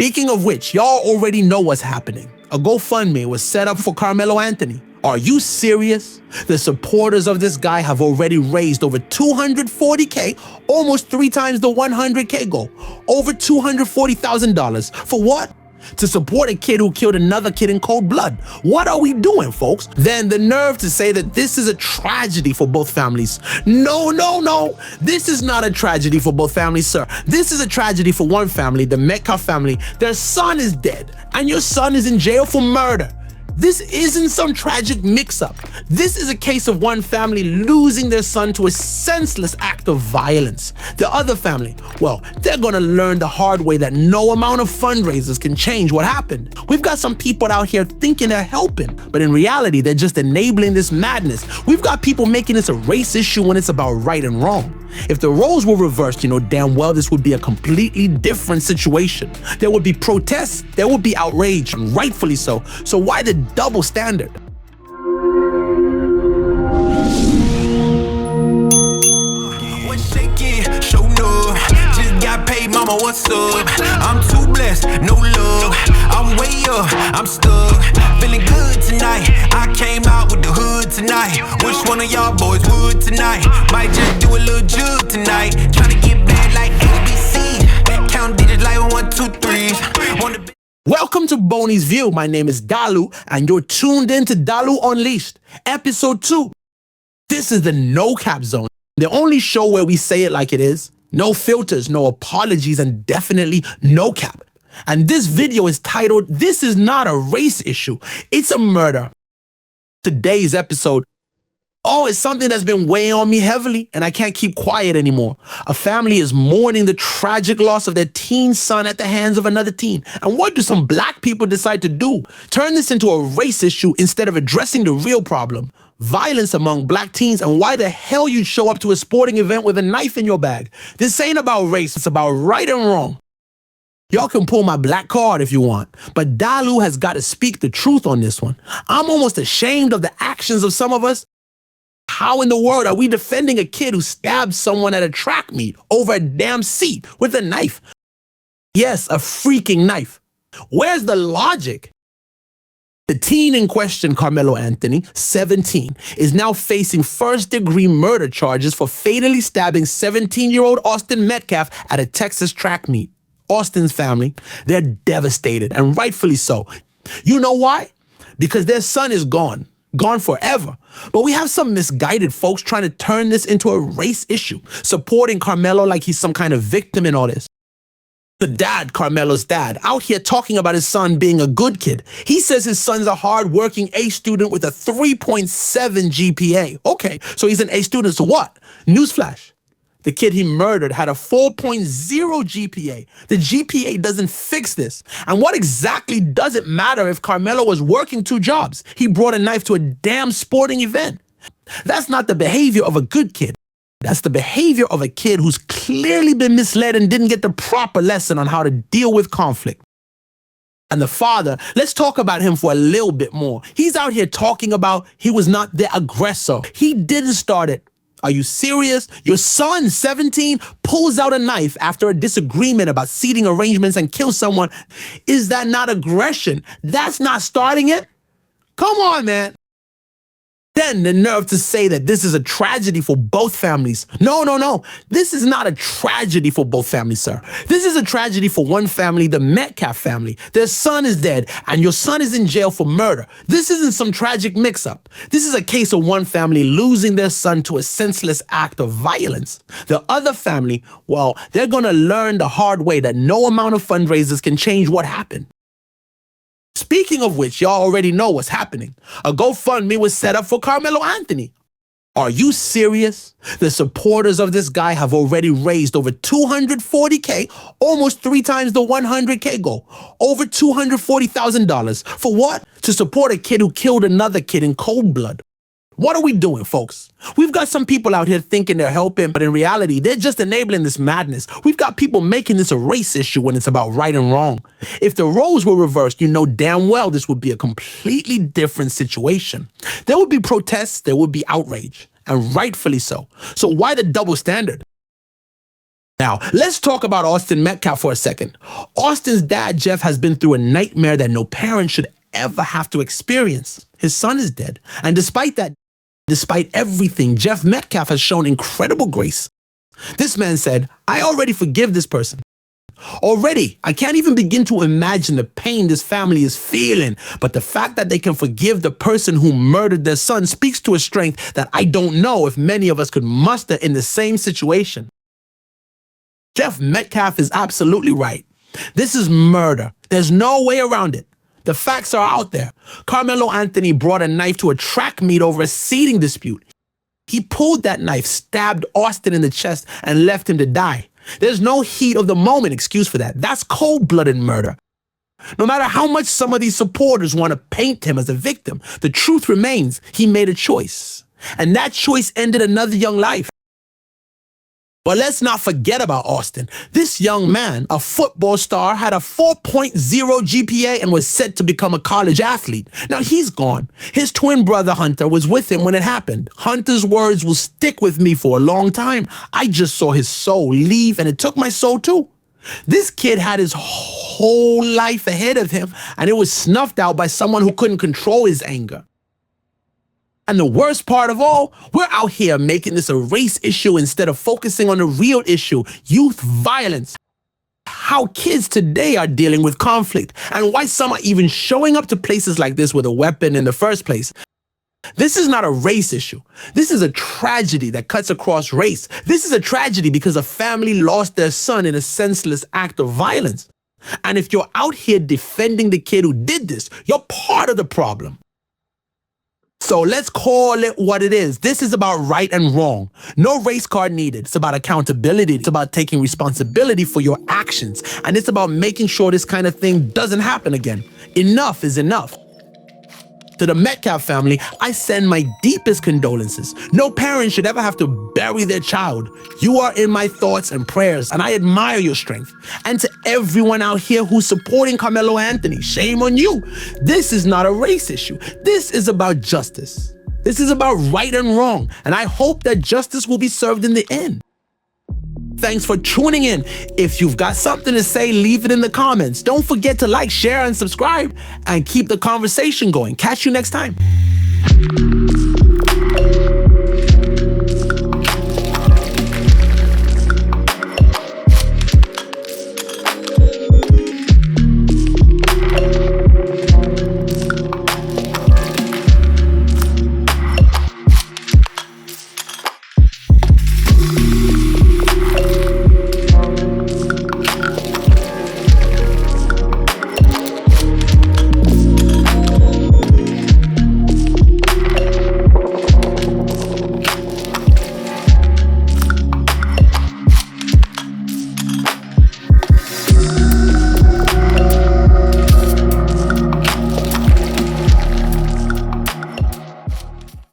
Speaking of which, y'all already know what's happening. A GoFundMe was set up for Karmelo Anthony. Are you serious? The supporters of this guy have already raised over $240K, almost 3 times the $100K goal. Over $240,000. For what? To support a kid who killed another kid in cold blood. What are we doing, folks? Then the nerve to say that this is a tragedy for both families. No. This is not a tragedy for both families, sir. This is a tragedy for one family, the Metcalf family. Their son is dead, and your son is in jail for murder. This isn't some tragic mix-up. This is a case of one family losing their son to a senseless act of violence. The other family, well, they're gonna learn the hard way that no amount of fundraisers can change what happened. We've got some people out here thinking they're helping, but in reality, they're just enabling this madness. We've got people making this a race issue when it's about right and wrong. If the roles were reversed, you know damn well this would be a completely different situation. There would be protests, there would be outrage, and rightfully so. So why the double standard? What's shaking? Show no. Just got paid, mama, what's up? I'm too blessed, no love. I'm way up, I'm stuck. Feeling good tonight. I came out with the hood tonight. Which one of y'all boys would tonight? Might just do a little jug tonight. Tryna get back like ABC. Count digits like 1, 2, 3. Welcome to Bonie's View. My name is Dalu, and you're tuned in to Dalu Unleashed, episode 2. This is the no cap zone, the only show where we say it like it is. No filters, no apologies, and definitely no cap. And this video is titled, "This is not a race issue, it's a murder." Today's episode, it's something that's been weighing on me heavily, and I can't keep quiet anymore. A family is mourning the tragic loss of their teen son at the hands of another teen. And what do some black people decide to do? Turn this into a race issue instead of addressing the real problem. Violence among black teens, and why the hell you'd show up to a sporting event with a knife in your bag. This ain't about race, it's about right and wrong. Y'all can pull my black card if you want, but Dalu has got to speak the truth on this one. I'm almost ashamed of the actions of some of us. How in the world are we defending a kid who stabbed someone at a track meet over a damn seat with a knife? Yes, a freaking knife. Where's the logic? The teen in question, Karmelo Anthony, 17, is now facing first-degree murder charges for fatally stabbing 17-year-old Austin Metcalf at a Texas track meet. Austin's family, they're devastated, and rightfully so. You know why? Because their son is gone forever. But we have some misguided folks trying to turn this into a race issue, supporting Karmelo like he's some kind of victim in all this. The dad, Karmelo's dad, out here talking about his son being a good kid. He says his son's a hard-working A student with a 3.7 GPA. Okay, so he's an A student, so what? Newsflash. The kid he murdered had a 4.0 GPA. The GPA doesn't fix this. And what exactly does it matter if Karmelo was working 2 jobs? He brought a knife to a damn sporting event. That's not the behavior of a good kid. That's the behavior of a kid who's clearly been misled and didn't get the proper lesson on how to deal with conflict. And the father, let's talk about him for a little bit more. He's out here talking about he was not the aggressor. He didn't start it. Are you serious? Your son, 17, pulls out a knife after a disagreement about seating arrangements and kills someone. Is that not aggression? That's not starting it? Come on, man. Then the nerve to say that this is a tragedy for both families. No. This is not a tragedy for both families, sir. This is a tragedy for one family, the Metcalf family. Their son is dead, and your son is in jail for murder. This isn't some tragic mix-up. This is a case of one family losing their son to a senseless act of violence. The other family, well, they're gonna learn the hard way that no amount of fundraisers can change what happened. Speaking of which, y'all already know what's happening. A GoFundMe was set up for Karmelo Anthony. Are you serious? The supporters of this guy have already raised over $240K, almost 3 times the $100K goal. Over $240,000. For what? To support a kid who killed another kid in cold blood. What are we doing, folks? We've got some people out here thinking they're helping, but in reality, they're just enabling this madness. We've got people making this a race issue when it's about right and wrong. If the roles were reversed, you know damn well this would be a completely different situation. There would be protests, there would be outrage, and rightfully so. So why the double standard? Now, let's talk about Austin Metcalf for a second. Austin's dad, Jeff, has been through a nightmare that no parent should ever have to experience. His son is dead. And despite that, despite everything, Jeff Metcalf has shown incredible grace. This man said, I already forgive this person. Already, I can't even begin to imagine the pain this family is feeling, but the fact that they can forgive the person who murdered their son speaks to a strength that I don't know if many of us could muster in the same situation. Jeff Metcalf is absolutely right. This is murder. There's no way around it. The facts are out there. Karmelo Anthony brought a knife to a track meet over a seating dispute. He pulled that knife, stabbed Austin in the chest, and left him to die. There's no heat of the moment excuse for that. That's cold-blooded murder. No matter how much some of these supporters want to paint him as a victim, the truth remains he made a choice. And that choice ended another young life. But let's not forget about Austin. This young man, a football star, had a 4.0 GPA and was set to become a college athlete. Now he's gone. His twin brother Hunter was with him when it happened. Hunter's words will stick with me for a long time. I just saw his soul leave and it took my soul too. This kid had his whole life ahead of him and it was snuffed out by someone who couldn't control his anger. And the worst part of all, we're out here making this a race issue instead of focusing on the real issue, youth violence. How kids today are dealing with conflict and why some are even showing up to places like this with a weapon in the first place. This is not a race issue. This is a tragedy that cuts across race. This is a tragedy because a family lost their son in a senseless act of violence. And if you're out here defending the kid who did this, you're part of the problem. So let's call it what it is. This is about right and wrong. No race card needed. It's about accountability. It's about taking responsibility for your actions. And it's about making sure this kind of thing doesn't happen again. Enough is enough. To the Metcalf family, I send my deepest condolences. No parent should ever have to bury their child. You are in my thoughts and prayers, and I admire your strength. And to everyone out here who's supporting Karmelo Anthony, shame on you. This is not a race issue. This is about justice. This is about right and wrong, and I hope that justice will be served in the end. Thanks for tuning in. If you've got something to say, leave it in the comments. Don't forget to like, share, and subscribe, and keep the conversation going. Catch you next time.